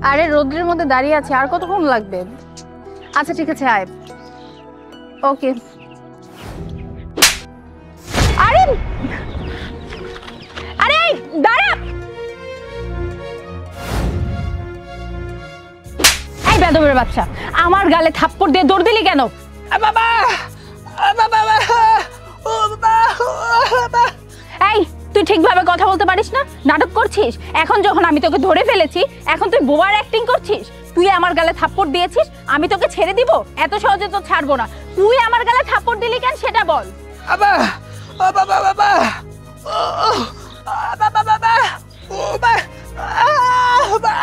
আরে রোদ্রের মধ্যে দাঁড়িয়ে আছে, আর কতক্ষণ লাগবে? আচ্ছা ঠিক আছে, আয়। ওকে। আরে আরে দাঁড়া। এই বেদবের বাচ্চা, আমার গালে থাপ্পড় দিয়ে দৌড় দিলি কেন? বাবা বাবা ও বাবা। এই তুই ঠিকভাবে কথা বলতে পারিস না, নাটক করছিস। এখন যখন আমি তোকে ধরে ফেলেছি, এখন তুই বোবার অ্যাক্টিং করছিস। তুই আমার গালে থাপ্পড় দিয়েছিস, আমি তোকে ছেড়ে দিব? এত সহজে তো ছাড়বো না। তুই আমার গালে থাপ্পড় দিলি কেন সেটা বল। বাবা বাবা বাবা বাবা বাবা ও বাবা।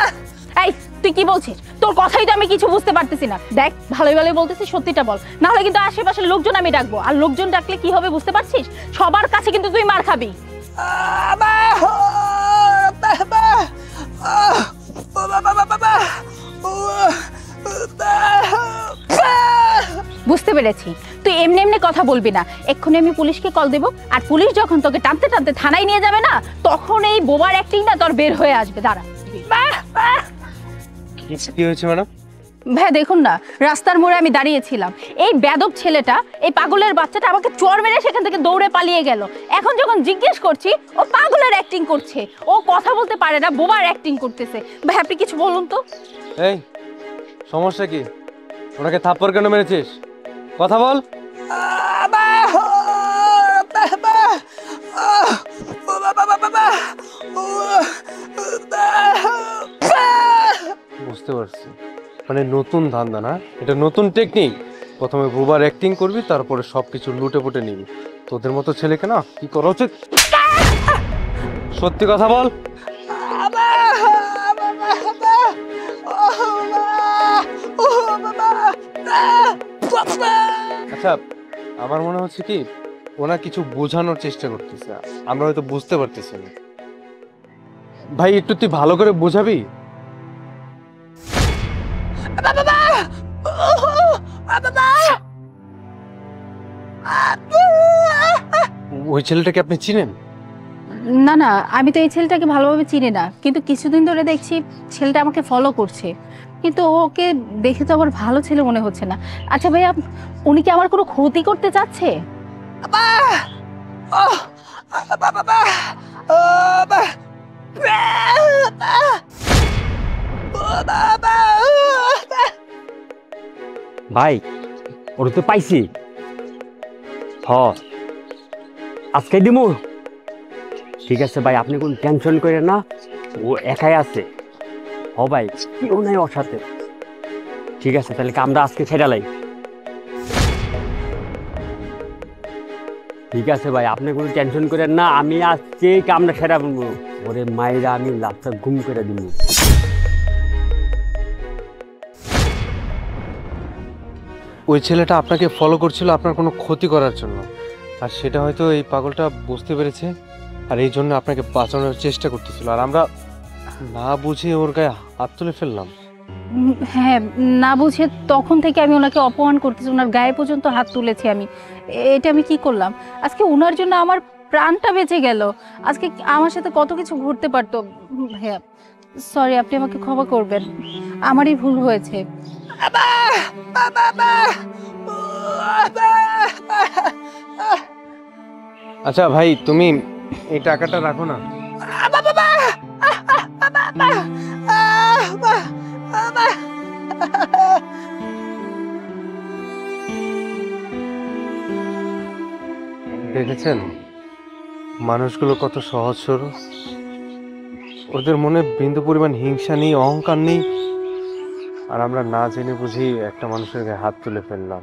এই তুই কি বলছিস? তোর কথাই তো আমি কিছু বুঝতে পারতেছি না। দেখ ভালোই ভালোই বলতেছিস, সত্যিটা বল, না হলে কিন্তু আশেপাশের লোকজন আমি ডাকবো। আর লোকজন ডাকলে কি হবে বুঝতে পারছিস? সবার কাছে কিন্তু তুই মার খাবি। বুঝতে পেরেছি, তুই এমনি এমনি কথা বলবি না। এক্ষুনি আমি পুলিশকে কল দেব, আর পুলিশ যখন তোকে টানতে টানতে থানায় নিয়ে যাবে না, তখন এই বোবার অ্যাক্টিংটা তোর বের হয়ে আসবে। দাঁড়া। কি হয়েছে ম্যাডাম? ভাই দেখুন না, রাস্তার মোড়ে আমি দাঁড়িয়েছিলাম, এই বেদব ছেলেটা, এই পাগলের বাচ্চাটা আমাকে চড় মেরে সেখান থেকে দৌড়ে পালিয়ে গেল। এখন যখন জিজ্ঞেস করছি, ও পাগলের অ্যাক্টিং করছে। ও কথা বলতে পারে না, বোবার অ্যাক্টিং করতেছে। ভাই আপনি কিছু বলুন তো। এই সমস্যা কি? ওনাকে থাপ্পড় কেন মেরেছিস? কথা বল। বুঝতে পারছি, মানে নতুন ধান্দা না, এটা নতুন টেকনিক। প্রথমে বুবার অ্যাক্টিং করবি, তারপরে সবকিছু লুটে পুটে নিবি। তোদের মতো ছেলেকে না কি করা উচিত? সত্যি কথা বল। আচ্ছা, আমার মনে হচ্ছে কি ওনা কিছু বোঝানোর চেষ্টা করতেছে, আমরা হয়তো বুঝতে পারতেছি না। ভাই একটু তুই ভালো করে বোঝাবি। ওই ছেলেটাকে আপনি চিনেন? না না, আমি তো এই ছেলেটাকে ভালোভাবে চিনি না, কিন্তু কিছুদিন ধরে দেখছি ছেলেটা আমাকে ফলো করছে। কিন্তু ওকে দেখে তো আবার ভালো ছেলে মনে হচ্ছে না। আচ্ছা ভাইয়া, উনি কি আমার কোনো ক্ষতি করতে চাচ্ছে? ভাই ওর তো পাইছি। হ আজকে দিমু। ঠিক আছে ভাই, আপনি কোন টেনশন করেন না, ও একাই আছে। হ ভাই, কেউ নাই ওর সাথে। ঠিক আছে তাহলে কামটা আজকে ছেড়ে লাই। ঠিক আছে ভাই, আপনি কোনো টেনশন করেন না, আমি আজকে কামটা সেরা বলবো। ওরে মায়েরা আমি লাভটা গুম করে দিব। ওই ছেলেটা আপনাকে ফলো করছিল আপনার কোনো ক্ষতি করার জন্য, আর সেটা হয়তো এই পাগলটা বুঝতে পেরেছে, আর এই জন্য আপনাকে বাঁচানোর চেষ্টা করতেছিল, আর আমরা না বুঝে ওর গায়ে হাত তুলে ফেললাম। হ্যাঁ, না বুঝে তখন থেকে আমি ওনাকে অপমান করতেছি, ওনার গায়ে পর্যন্ত হাত তুলেছি আমি। এটা আমি কি করলাম? আজকে ওনার জন্য আমার প্রাণটা বেঁচে গেল। আজকে আমার সাথে কত কিছু ঘটতে পারতো। হ্যাঁ সরি, আপনি আমাকে ক্ষমা করবেন, আমারই ভুল হয়েছে। আচ্ছা ভাই, তুমি এই টাকাটা রাখো না। দেখেছেন মানুষগুলো কত সহজ সরল, ওদের মনে বিন্দু পরিমাণ হিংসা নেই, অহংকার নেই, আর আমরা না জেনে বুঝি একটা মানুষের গায়ে হাত তুলে ফেললাম।